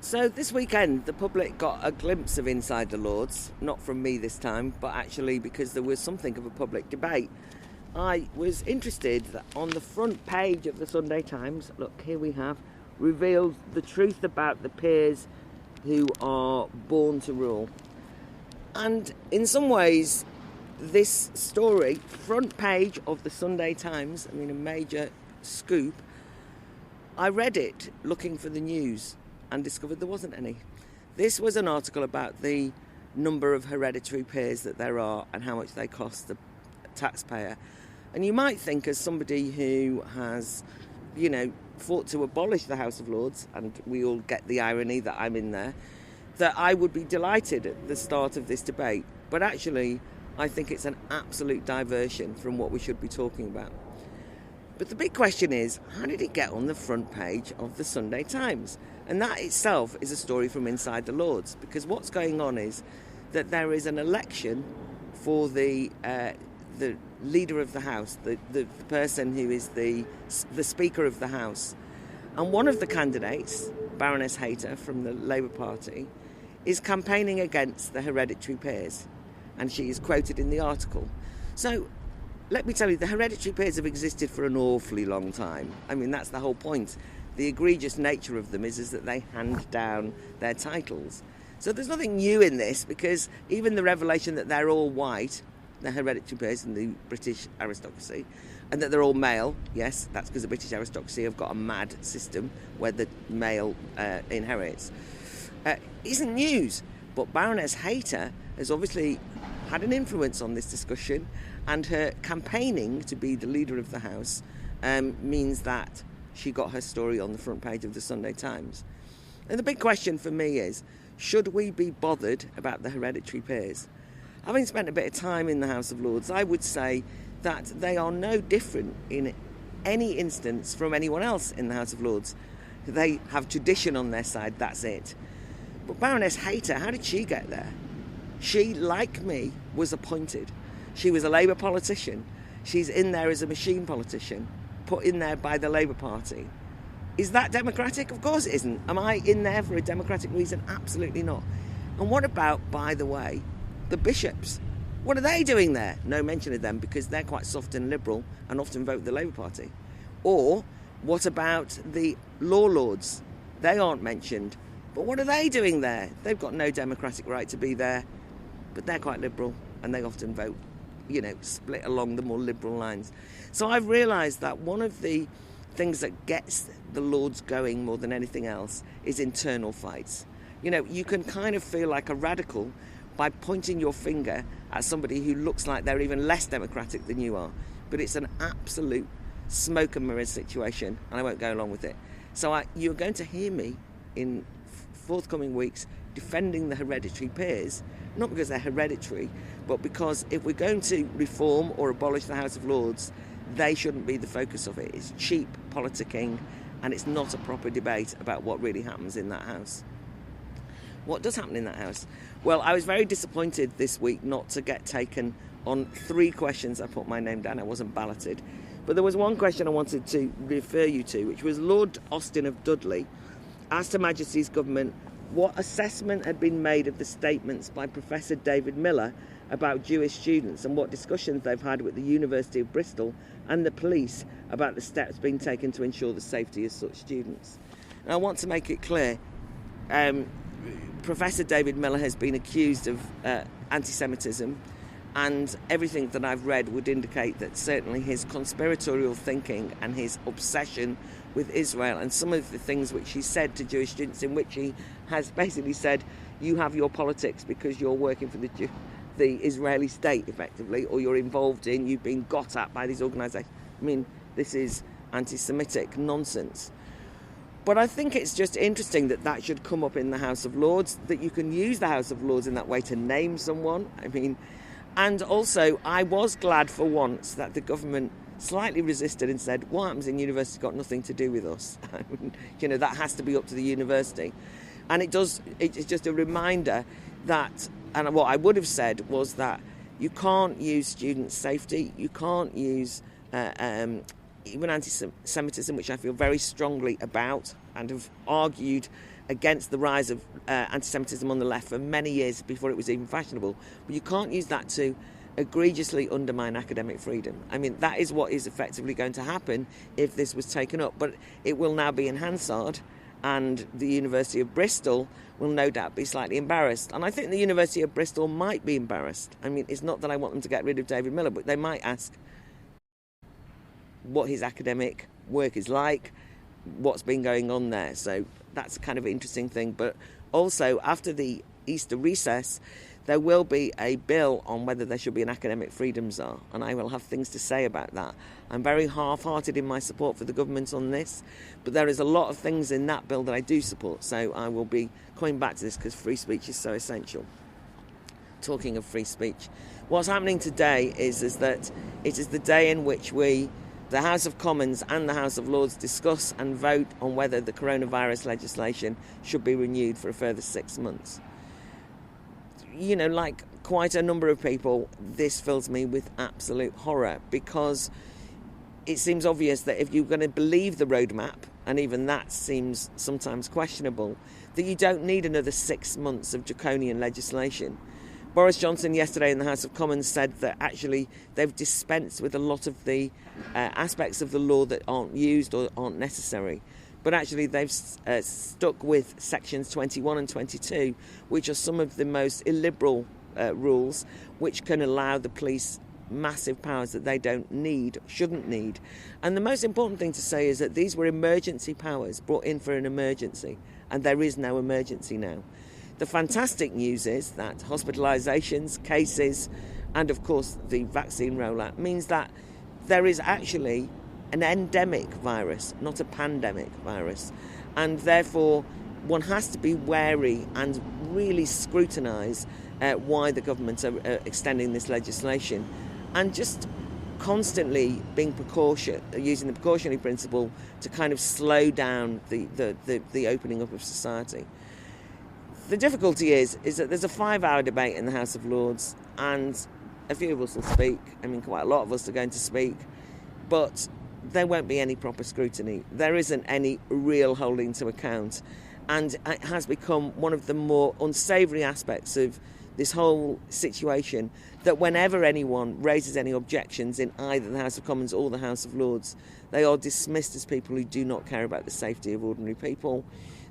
So this weekend, the public got a glimpse of Inside the Lords, not from me this time, but actually because there was something of a public debate. I was interested that on the front page of the Sunday Times, look, here we have, revealed the truth about the peers who are born to rule. And in some ways, this story, front page of the Sunday Times, I mean a major scoop, I read it looking for the news and discovered there wasn't any. This was an article about the number of hereditary peers that there are and how much they cost the taxpayer. And you might think, as somebody who has, fought to abolish the House of Lords, and we all get the irony that I'm in there, that I would be delighted at the start of this debate. But actually, I think it's an absolute diversion from what we should be talking about. But the big question is, how did it get on the front page of the Sunday Times? And that itself is a story from Inside the Lords, because what's going on is that there is an election for the leader of the House, the person who is the Speaker of the House. And one of the candidates, Baroness Hayter from the Labour Party, is campaigning against the hereditary peers. And she is quoted in the article. So let me tell you, the hereditary peers have existed for an awfully long time. I mean, that's the whole point. The egregious nature of them is that they hand down their titles. So there's nothing new in this, because even the revelation that they're all white, the hereditary peers in the British aristocracy, and that they're all male, yes, that's because the British aristocracy have got a mad system where the male inherits, isn't news. But Baroness Hayter has obviously had an influence on this discussion, and her campaigning to be the leader of the House means that she got her story on the front page of the Sunday Times. And the big question for me is, should we be bothered about the hereditary peers? Having spent a bit of time in the House of Lords, I would say that they are no different in any instance from anyone else in the House of Lords. They have tradition on their side, that's it. But Baroness Hayter, how did she get there? She, like me, was appointed. She was a Labour politician. She's in there as a machine politician, put in there by the Labour Party. Is that democratic? Of course it isn't. Am I in there for a democratic reason? Absolutely not. And what about, by the way, the bishops? What are they doing there? No mention of them, because they're quite soft and liberal and often vote the Labour Party. Or what about the law lords? They aren't mentioned. But what are they doing there? They've got no democratic right to be there, but they're quite liberal and they often vote, split along the more liberal lines. So I've realised that one of the things that gets the Lords going more than anything else is internal fights. You can kind of feel like a radical by pointing your finger at somebody who looks like they're even less democratic than you are. But it's an absolute smoke and mirrors situation, and I won't go along with it. So you're going to hear me in forthcoming weeks defending the hereditary peers, not because they're hereditary, but because if we're going to reform or abolish the House of Lords, they shouldn't be the focus of it. It's cheap politicking, and it's not a proper debate about what really happens in that house. What does happen in that house? Well, I was very disappointed this week not to get taken on 3 questions. I put my name down, I wasn't balloted. But there was one question I wanted to refer you to, which was Lord Austin of Dudley asked Her Majesty's Government what assessment had been made of the statements by Professor David Miller about Jewish students, and what discussions they've had with the University of Bristol and the police about the steps being taken to ensure the safety of such students. And I want to make it clear, Professor David Miller has been accused of anti-Semitism, and everything that I've read would indicate that certainly his conspiratorial thinking and his obsession with Israel, and some of the things which he said to Jewish students, in which he has basically said, you have your politics because you're working for the Israeli state, effectively, or you're involved in, you've been got at by these organisations. I mean, this is anti-Semitic nonsense. But I think it's just interesting that should come up in the House of Lords, that you can use the House of Lords in that way to name someone. I mean, and also I was glad for once that the government slightly resisted and said, what happens in university got nothing to do with us. That has to be up to the university. And it's just a reminder that, and what I would have said was that you can't use student safety, you can't use even anti-Semitism, which I feel very strongly about, and have argued against the rise of anti-Semitism on the left for many years before it was even fashionable. But you can't use that to egregiously undermine academic freedom. I mean, that is what is effectively going to happen if this was taken up. But it will now be in Hansard, and the University of Bristol will no doubt be slightly embarrassed. And I think the University of Bristol might be embarrassed. I mean, it's not that I want them to get rid of David Miller, but they might ask what his academic work is like, what's been going on there. So that's kind of an interesting thing. But also, after the Easter recess, there will be a bill on whether there should be an academic freedom czar, and I will have things to say about that. I'm very half-hearted in my support for the government on this, but there is a lot of things in that bill that I do support, so I will be coming back to this because free speech is so essential. Talking of free speech, what's happening today is that it is the day in which the House of Commons and the House of Lords discuss and vote on whether the coronavirus legislation should be renewed for a further 6 months. You know, like quite a number of people, this fills me with absolute horror, because it seems obvious that if you're going to believe the roadmap, and even that seems sometimes questionable, that you don't need another 6 months of draconian legislation. Boris Johnson yesterday in the House of Commons said that actually they've dispensed with a lot of the aspects of the law that aren't used or aren't necessary. But actually they've stuck with sections 21 and 22, which are some of the most illiberal rules, which can allow the police massive powers that they don't need, shouldn't need. And the most important thing to say is that these were emergency powers brought in for an emergency, and there is no emergency now. The fantastic news is that hospitalisations, cases, and of course the vaccine rollout means that there is actually an endemic virus, not a pandemic virus. And therefore, one has to be wary and really scrutinise why the government are extending this legislation, and just constantly being using the precautionary principle to kind of slow down the opening up of society. The difficulty is that there's a 5-hour debate in the House of Lords, and a few of us will speak. I mean, quite a lot of us are going to speak, but there won't be any proper scrutiny. There isn't any real holding to account, and it has become one of the more unsavoury aspects of this whole situation that whenever anyone raises any objections in either the House of Commons or the House of Lords, they are dismissed as people who do not care about the safety of ordinary people.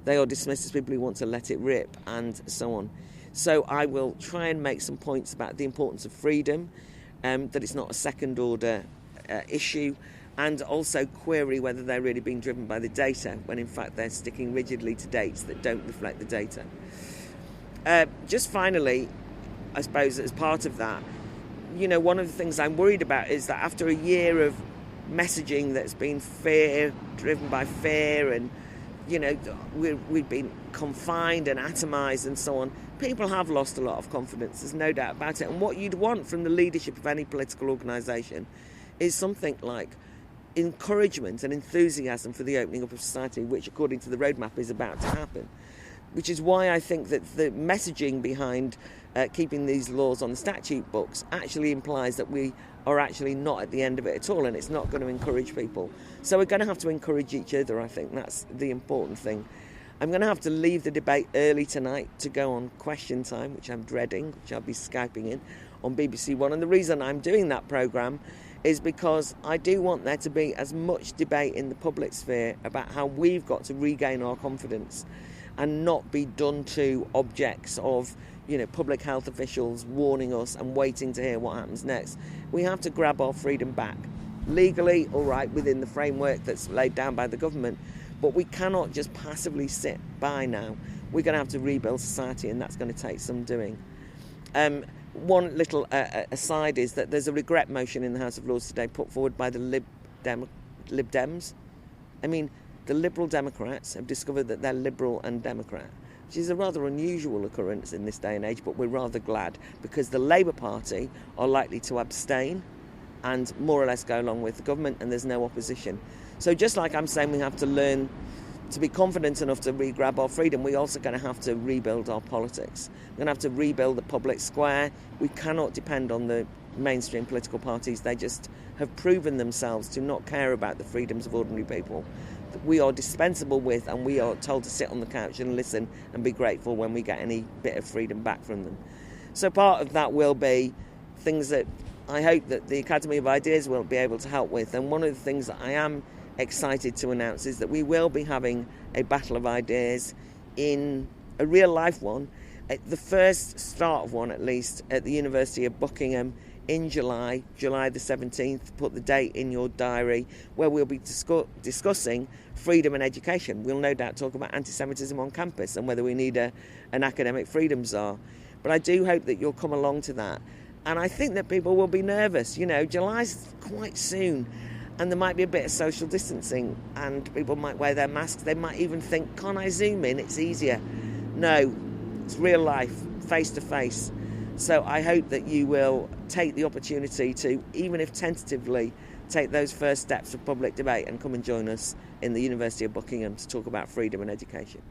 They are dismissed as people who want to let it rip, and so on. So I will try and make some points about the importance of freedom, that it's not a second-order issue, and also query whether they're really being driven by the data, when in fact they're sticking rigidly to dates that don't reflect the data. Just finally, I suppose as part of that, you know, one of the things I'm worried about is that after a year of messaging that's been driven by fear, and, you know, we've been confined and atomised and so on, people have lost a lot of confidence, there's no doubt about it. And what you'd want from the leadership of any political organisation is something like encouragement and enthusiasm for the opening up of society, which according to the roadmap is about to happen. Which is why I think that the messaging behind keeping these laws on the statute books actually implies that we are actually not at the end of it at all, and it's not going to encourage people. So we're going to have to encourage each other, I think. That's the important thing. I'm going to have to leave the debate early tonight to go on Question Time, which I'm dreading, which I'll be Skyping in on BBC One. And the reason I'm doing that programme is because I do want there to be as much debate in the public sphere about how we've got to regain our confidence and not be done to objects of, you know, public health officials warning us and waiting to hear what happens next. We have to grab our freedom back. Legally, all right, within the framework that's laid down by the government, but we cannot just passively sit by now. We're going to have to rebuild society, and that's going to take some doing. One little aside is that there's a regret motion in the House of Lords today put forward by the Lib Dems. I mean, the Liberal Democrats have discovered that they're Liberal and Democrat, which is a rather unusual occurrence in this day and age, but we're rather glad, because the Labour Party are likely to abstain and more or less go along with the government, and there's no opposition. So just like I'm saying we have to learn to be confident enough to re-grab our freedom, we're also going to have to rebuild our politics. We're going to have to rebuild the public square. We cannot depend on the mainstream political parties. They just have proven themselves to not care about the freedoms of ordinary people. we are dispensable with, and we are told to sit on the couch and listen and be grateful when we get any bit of freedom back from them. So part of that will be things that I hope that the Academy of Ideas will be able to help with. And one of the things that I am excited to announce is that we will be having a battle of ideas, in a real life one, at the first start of one at least, at the University of Buckingham in July the 17th. Put the date in your diary, where we'll be discussing freedom and education. We'll no doubt talk about anti-Semitism on campus and whether we need an academic freedom czar. But I do hope that you'll come along to that. And I think that people will be nervous. You know, July's quite soon, and there might be a bit of social distancing, and people might wear their masks. They might even think, can't I zoom in? It's easier. No, it's real life, face to face. So I hope that you will take the opportunity to, even if tentatively, take those first steps of public debate and come and join us in the University of Buckingham to talk about freedom and education.